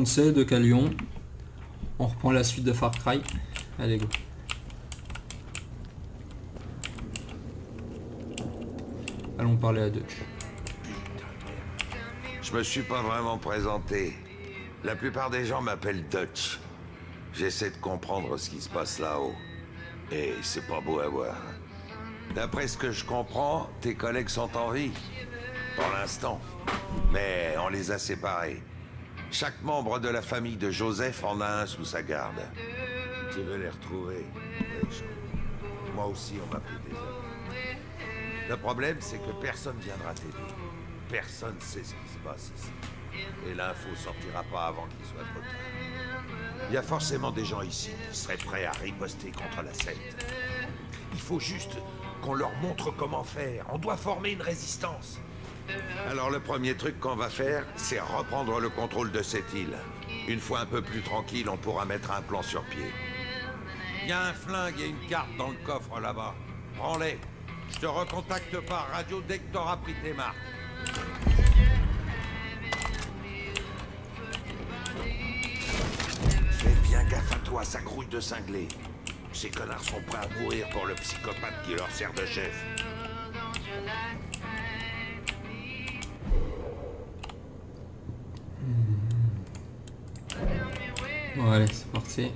prendre C de Calion. On reprend la suite de Far Cry. Allez go. Allons parler à Dutch. Je me suis pas vraiment présenté. La plupart des gens m'appellent Dutch. J'essaie de comprendre ce qui se passe là-haut. Et c'est pas beau à voir. D'après ce que je comprends, tes collègues sont en vie. Pour l'instant. Mais on les a séparés. Chaque membre de la famille de Joseph en a un sous sa garde. Tu veux les retrouver? Moi aussi, on m'a pris des hommes. Le problème, c'est que personne viendra t'aider. Personne sait ce qui se passe ici. Et l'info sortira pas avant qu'il soit trop tard. Il y a forcément des gens ici qui seraient prêts à riposter contre la secte. Il faut juste qu'on leur montre comment faire. On doit former une résistance. Alors le premier truc qu'on va faire, c'est reprendre le contrôle de cette île. Une fois un peu plus tranquille, on pourra mettre un plan sur pied. Il y a un flingue et une carte dans le coffre là-bas. Prends-les. Je te recontacte par radio dès que t'auras pris tes marques. Fais bien gaffe à toi, ça grouille de cinglés. Ces connards sont prêts à mourir pour le psychopathe qui leur sert de chef. Bon allez, c'est parti.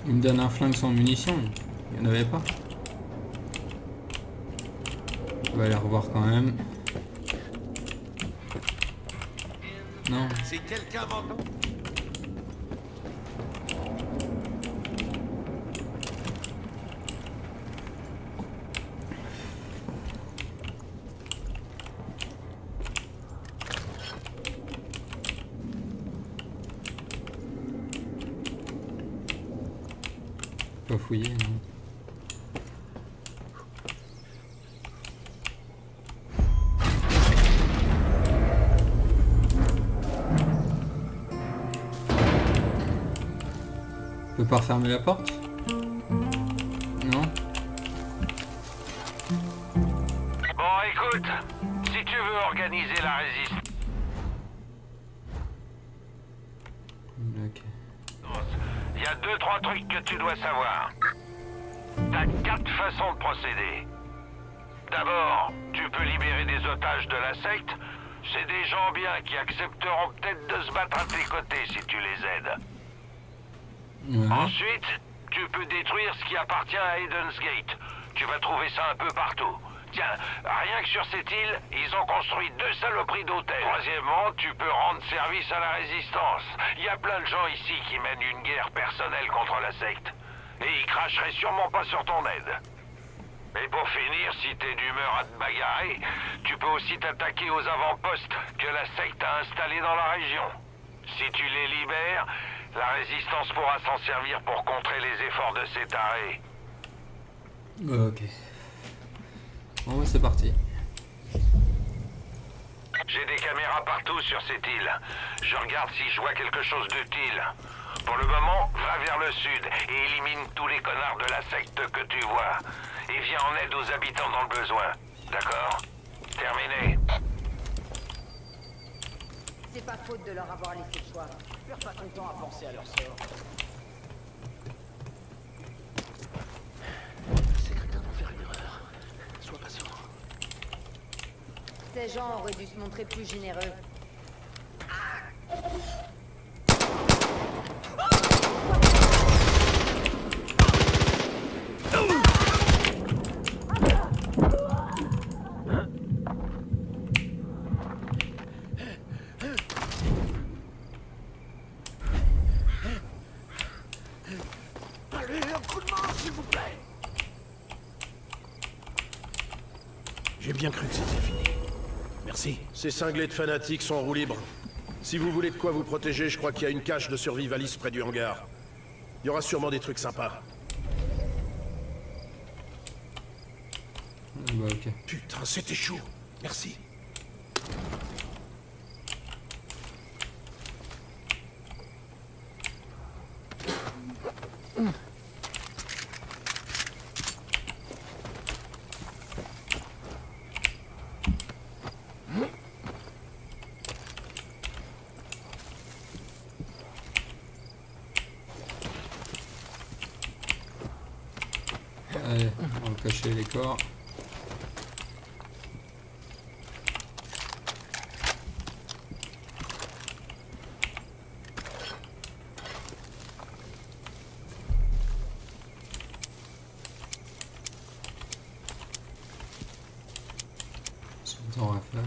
Il me donne un flingue sans munitions. Il n'y en avait pas. On va aller revoir quand même. Non. Si quelqu'un m'entend... Pas fouiller, non. On peut pas refermer la porte? Non. Bon, écoute, si tu veux organiser la résistance, Ok. il y a 2-3 trucs que tu dois savoir. T'as 4 façons de procéder. D'abord, tu peux libérer des otages de la secte. C'est des gens bien qui accepteront peut-être de se battre à tes côtés si tu les aides. Ouais. Ensuite, tu peux détruire ce qui appartient à Eden's Gate. Tu vas trouver ça un peu partout. Tiens, rien que sur cette île, ils ont construit 2 saloperies d'hôtels. Troisièmement, tu peux rendre service à la résistance. Il y a plein de gens ici qui mènent une guerre personnelle contre la secte. Et ils cracheraient sûrement pas sur ton aide. Et pour finir, si t'es d'humeur à te bagarrer, tu peux aussi t'attaquer aux avant-postes que la secte a installés dans la région. Si tu les libères, la résistance pourra s'en servir pour contrer les efforts de ces tarés. Ok. Bon, bah, c'est parti. J'ai des caméras partout sur cette île. Je regarde si je vois quelque chose d'utile. Pour le moment, va vers le sud et élimine tous les connards de la secte que tu vois. Et viens en aide aux habitants dans le besoin. D'accord? Terminé. C'est pas faute de leur avoir laissé le choix. Perds pas ton temps à penser à leur sort. Ces crétins vont faire une erreur. Sois patient. Ces gens auraient dû se montrer plus généreux. Allez, un coup de main, s'il vous plaît. J'ai bien cru que c'était fini. Merci. Ces cinglés de fanatiques sont en roue libre. Si vous voulez de quoi vous protéger, je crois qu'il y a une cache de survivalistes près du hangar. Il y aura sûrement des trucs sympas. Bah ok. Putain, c'était chaud. Merci. Allez, on va cacher les corps. Son rafale.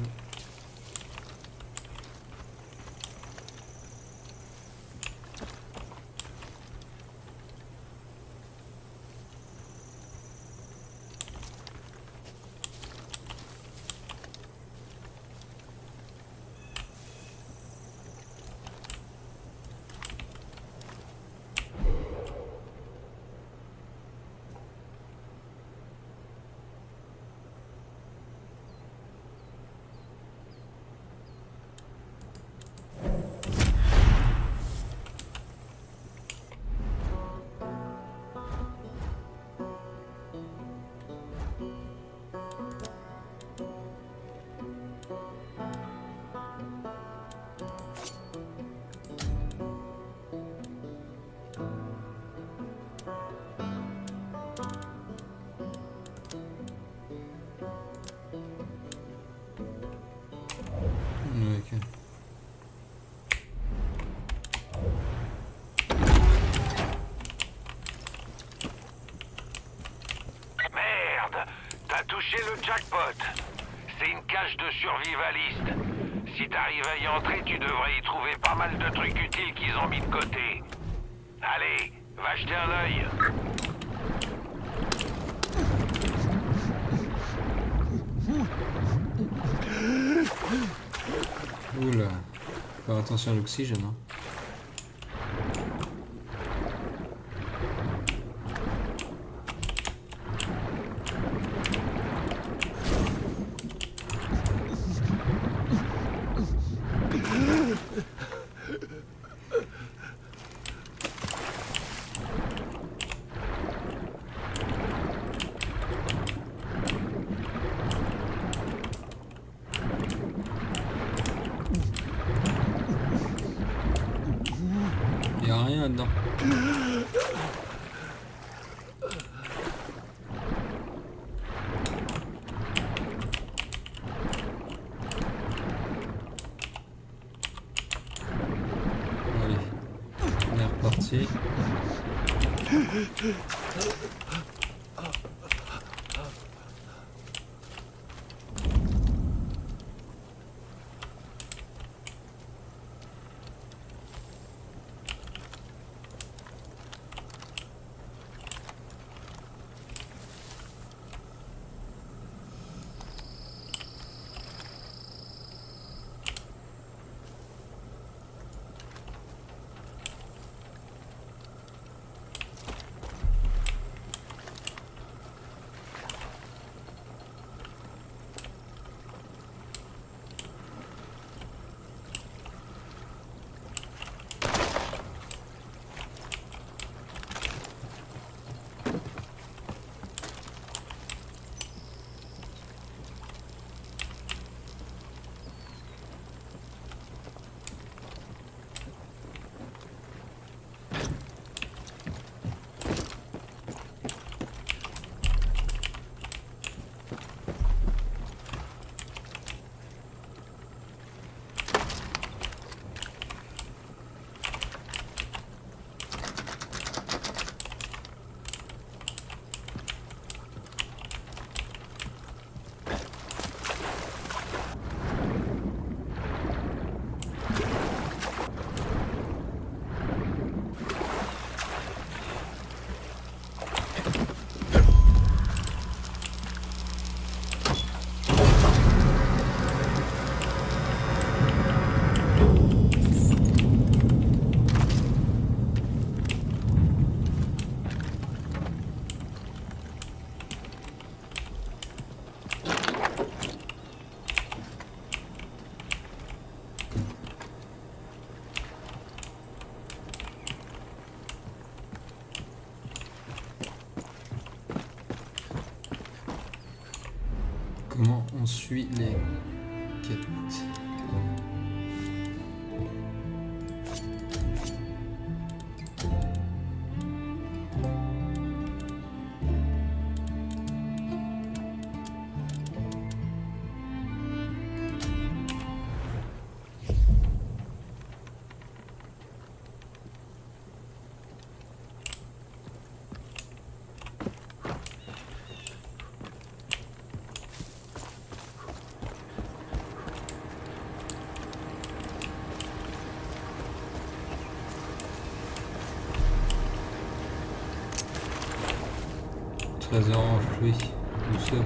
Ok. Merde! T'as touché le jackpot. C'est une cage de survivaliste. Si t'arrives à y entrer, tu devrais y trouver pas mal de trucs utiles qu'ils ont mis de côté. Allez, va jeter un œil. Oula. Faire attention à l'oxygène. Hein. Y a rien là-dedans. Allez, on est reparti. On suit les quêtes. Trésor enfoui, nous sommes.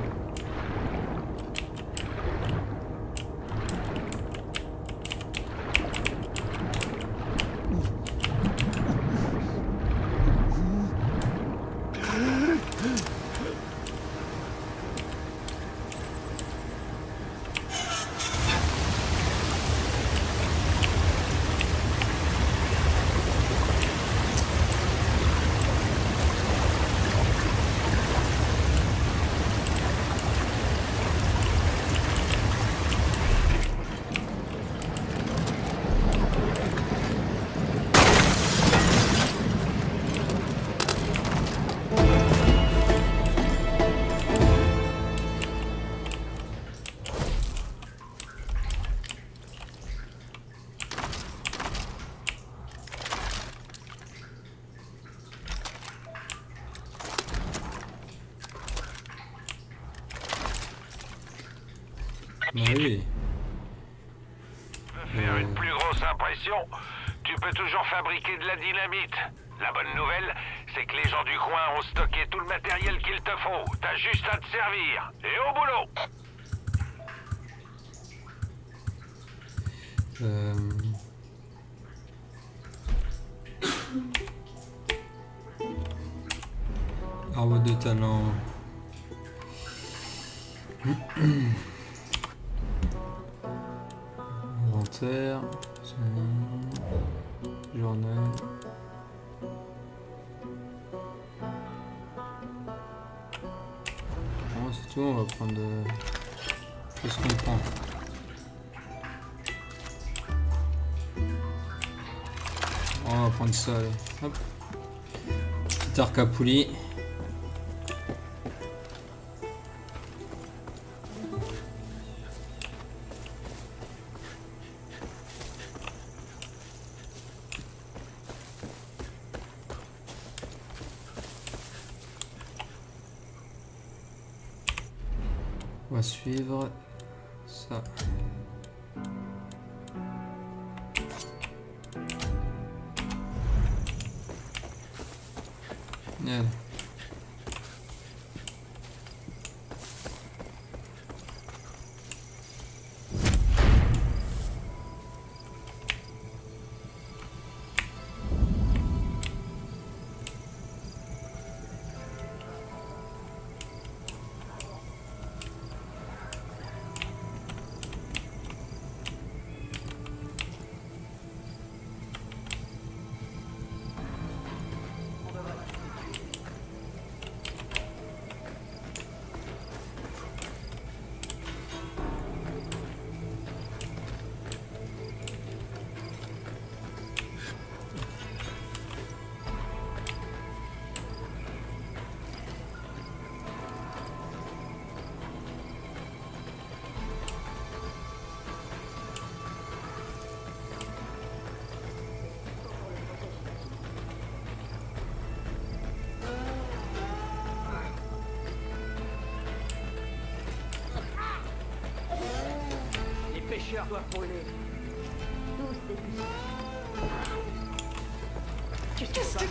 Oui. Faire une plus grosse impression, tu peux toujours fabriquer de la dynamite. La bonne nouvelle, c'est que les gens du coin ont stocké tout le matériel qu'il te faut. T'as juste à te servir. Et au boulot! Arbre de talent. Inventaire. Journal. Bon, c'est tout, on va prendre qu'est-ce qu'on prend. On va prendre ça, allez. Hop. Petit arc à poulie. On va suivre ça. Allez. Les pêcheurs doivent brûler. Tous des Qu'est-ce que c'est?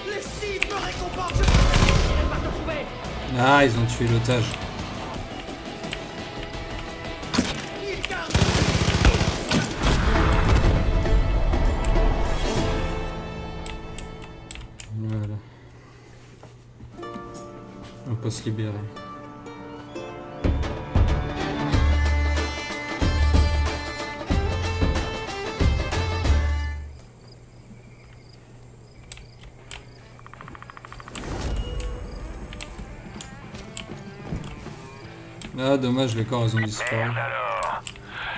Les cibles me récompensent. Je ne pas te trouver. Ah, ils ont tué l'otage. Ils gardent. Voilà. On peut se libérer. Ah, dommage, les corps, ils ont disparu. Merde alors.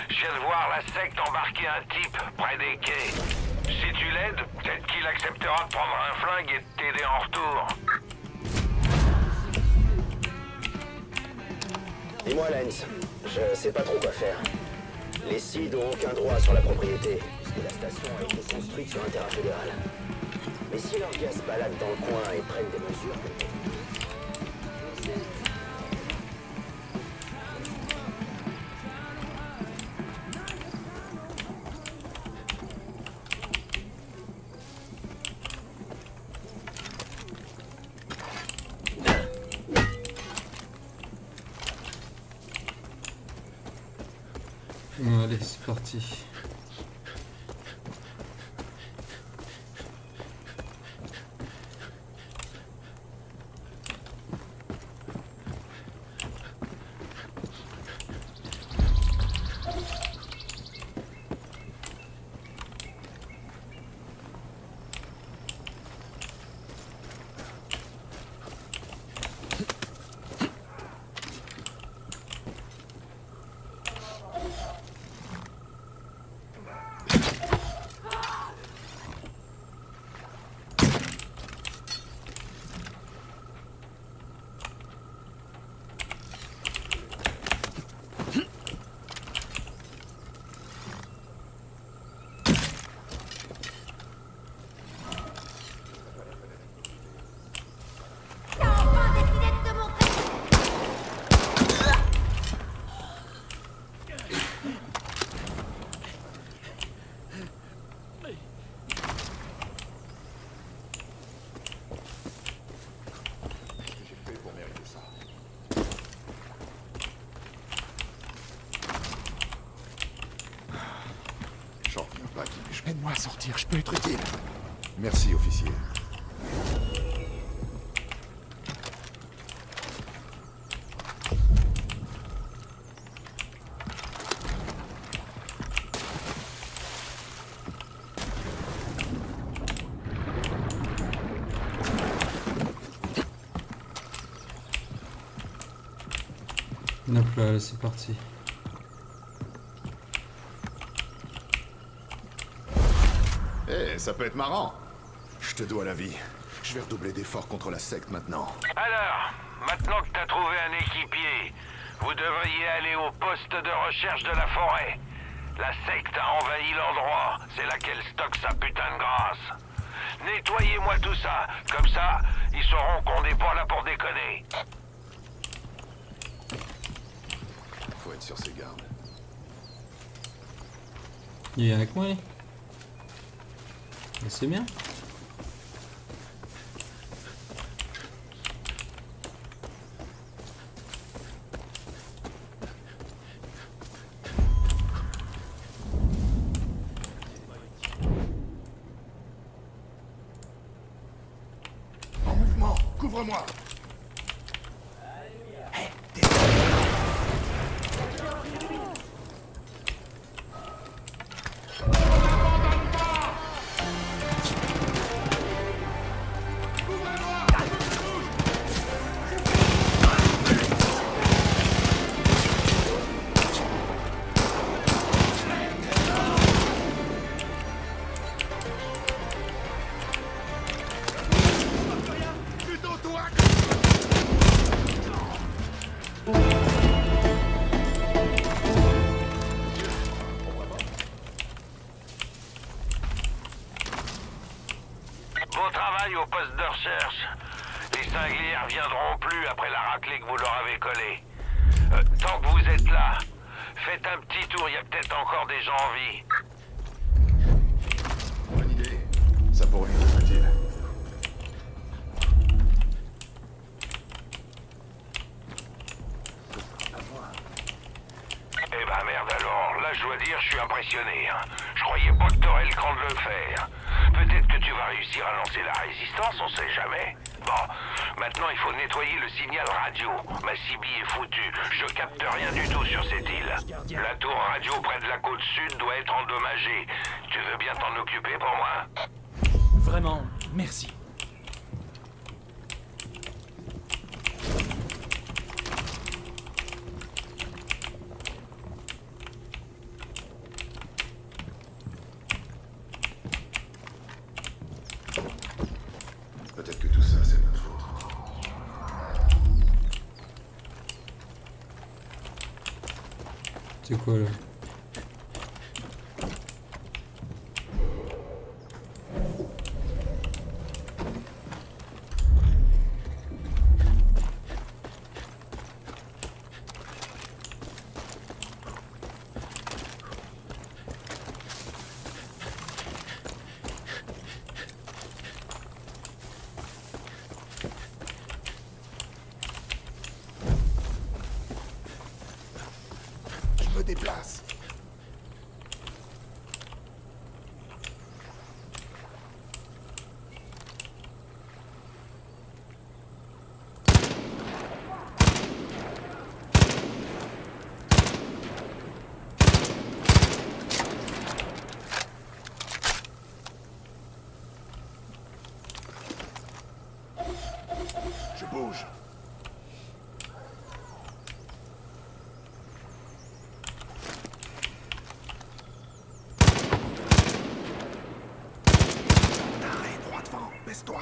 Je viens de voir la secte embarquer un type près des quais. Si tu l'aides, peut-être qu'il acceptera de prendre un flingue et de t'aider en retour. Dis-moi, Lance, je sais pas trop quoi faire. Les Seeds n'ont aucun droit sur la propriété, puisque la station a été construite sur un terrain fédéral. Mais si leurs gars se baladent dans le coin et prennent des mesures... Bon, allez, c'est parti. T'as enfin décidé de te montrer. J'en reviens pas qu'il m'ait... Aide-moi à sortir, je peux être utile. Merci, officier. Hop là, allez, c'est parti. Eh, ça peut être marrant. Je te dois la vie. Je vais redoubler d'efforts contre la secte maintenant. Alors, maintenant que t'as trouvé un équipier, vous devriez aller au poste de recherche de la forêt. La secte a envahi l'endroit, c'est là qu'elle stocke sa putain de grâce. Nettoyez-moi tout ça, comme ça, ils sauront qu'on n'est pas là pour déconner. Faut être sur ses gardes. Il est avec moi, lui. C'est bien. En mouvement, couvre-moi. Plutôt toi. Bon travail au poste de recherche. Les cinglés reviendront plus après la raclée que vous leur avez collée. Tant que vous êtes là, faites un petit tour, il y a peut-être encore des gens en vie. Bonne idée. Ça pourrait nous être utile. Eh ben merde alors, là je dois dire, je suis impressionné. Hein. Je croyais pas que t'aurais le cran de le faire. Peut-être que tu vas réussir à lancer la résistance, on sait jamais. Bon, maintenant il faut nettoyer le signal radio. Ma CB est foutue, je capte rien du tout sur cette île. La tour radio près de la côte sud doit être endommagée. Tu veux bien t'en occuper pour moi? Vraiment, merci. Tout ça, c'est notre faute. C'est quoi là? Je me déplace. Je bouge. Arrête, droit devant, baisse-toi.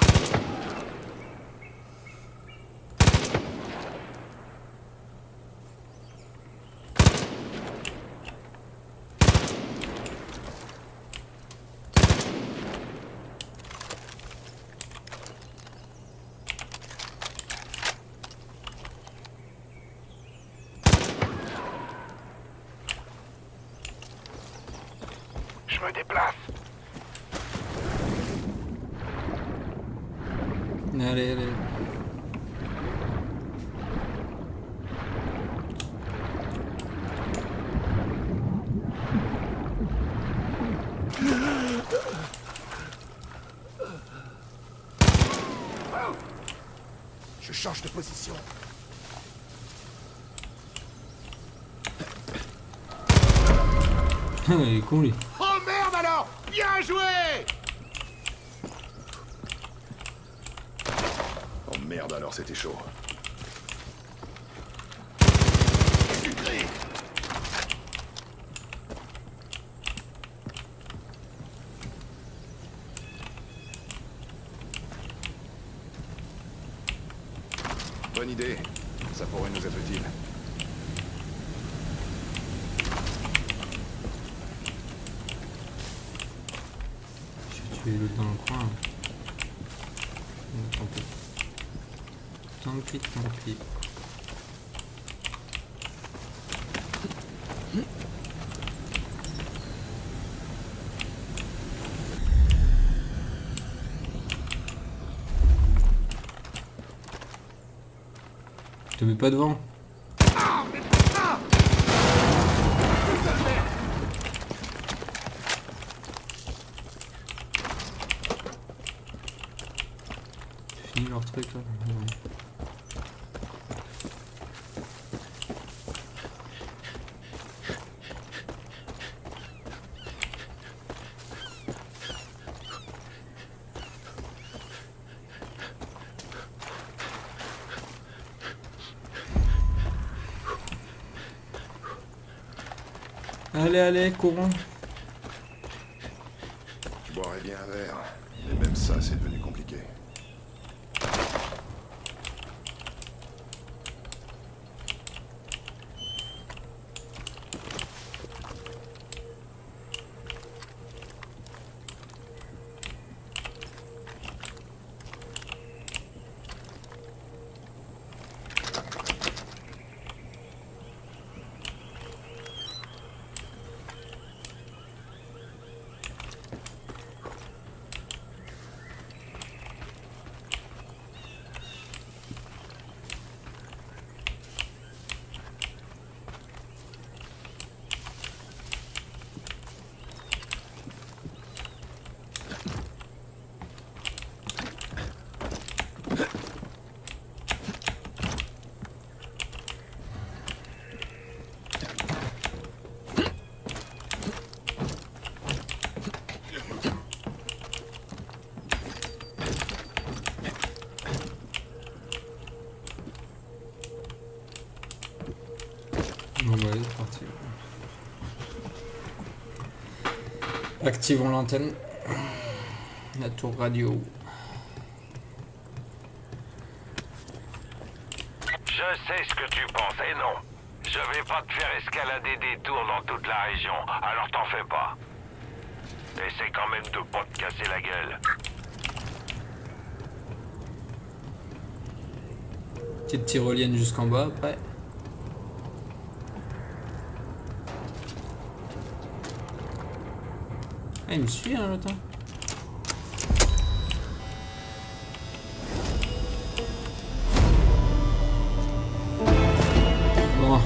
Je me déplace. Allez, allez. Je change de position. Il est con lui. Oh merde alors! Bien joué! Oh merde alors, c'était chaud. Bonne idée. Ça pourrait nous être utile. J'ai tué l'autre dans le coin. Tant pis. Tant pis, tant pis. Je te mets pas devant. C'est fini leur truc là. Ouais. Allez, allez, courons. Je boirais bien un verre, mais même ça, c'est devenu compliqué. Bon bah allez, c'est parti. Activons l'antenne. La tour radio. Je sais ce que tu penses, et non. Je vais pas te faire escalader des tours dans toute la région, alors t'en fais pas. Essaie quand même de pas te casser la gueule. Petite tyrolienne jusqu'en bas après. Ah, il me suit hein, l'autre. Bon.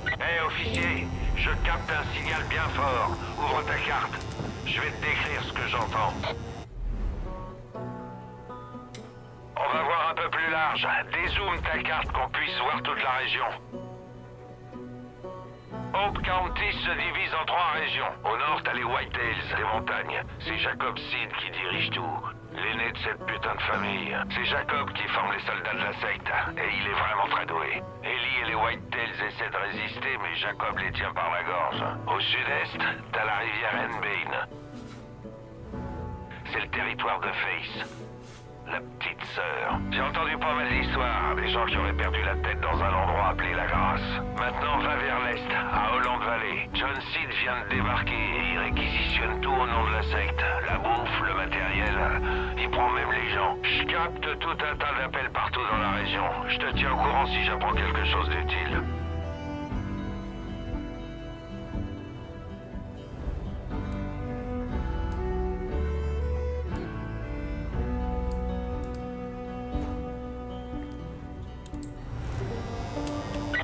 Hé, officier, je capte un signal bien fort. Ouvre ta carte. Je vais te décrire ce que j'entends. On va voir un peu plus large. Dézoome ta carte qu'on puisse voir toute la région. Hope County se divise en 3 régions. Au nord, t'as les Whitetails, les montagnes. C'est Jacob Seed qui dirige tout. L'aîné de cette putain de famille. C'est Jacob qui forme les soldats de la secte. Et il est vraiment très doué. Ellie et les Whitetails essaient de résister, mais Jacob les tient par la gorge. Au sud-est, t'as la rivière Henbane. C'est le territoire de Face. La petite sœur. J'ai entendu pas mal d'histoires, des gens qui auraient perdu la tête dans un endroit appelé La Grâce. Maintenant, va vers l'est, à Holland Valley. John Seed vient de débarquer et il réquisitionne tout au nom de la secte. La bouffe, le matériel, il prend même les gens. Je capte tout un tas d'appels partout dans la région. Je te tiens au courant si j'apprends quelque chose d'utile.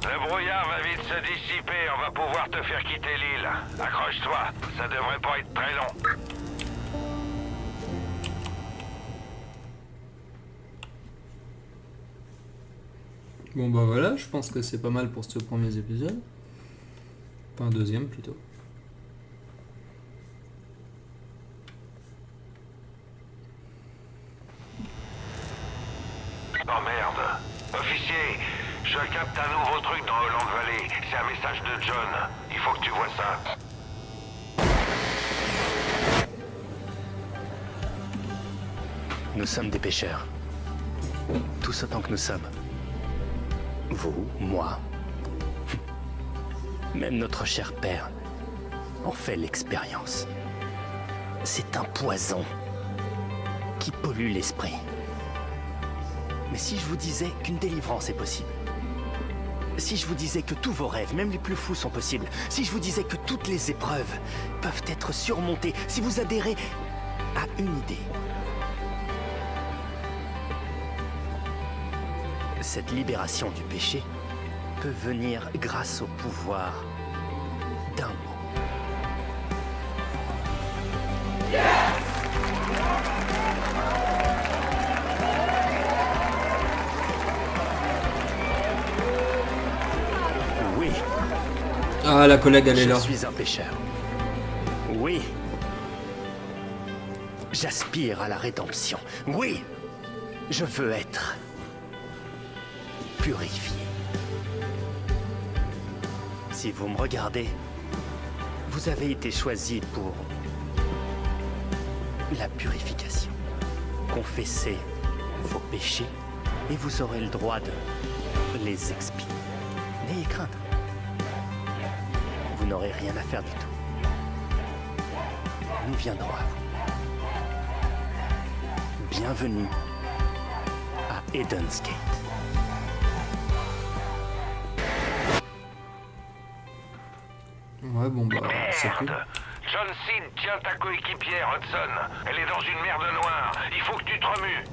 Le brouillard va vite se dissiper, on va pouvoir te faire quitter l'île. Accroche-toi, ça devrait pas être très long. Bon bah voilà, je pense que c'est pas mal pour ce premier épisode. Enfin deuxième plutôt. Oh merde. Officier, je capte un nouveau truc dans Holland Valley. C'est un message de John. Il faut que tu vois ça. Nous sommes des pêcheurs. Tous autant que nous sommes. Vous, moi. Même notre cher père en fait l'expérience. C'est un poison qui pollue l'esprit. Mais si je vous disais qu'une délivrance est possible, si je vous disais que tous vos rêves, même les plus fous, sont possibles, si je vous disais que toutes les épreuves peuvent être surmontées, si vous adhérez à une idée, cette libération du péché peut venir grâce au pouvoir d'un mot. Oui. Ah, la collègue, elle est là. Je suis un pécheur. Oui. J'aspire à la rédemption. Oui. Je veux être purifié. Si vous me regardez, vous avez été choisi pour la purification. Confessez vos péchés et vous aurez le droit de les expier. N'ayez crainte. Vous n'aurez rien à faire du tout. Nous viendrons à vous. Bienvenue à Eden's Gate. Ouais, bon bah, c'est cool. Merde. John Seed tient ta coéquipière, Hudson. Elle est dans une merde noire. Il faut que tu te remues.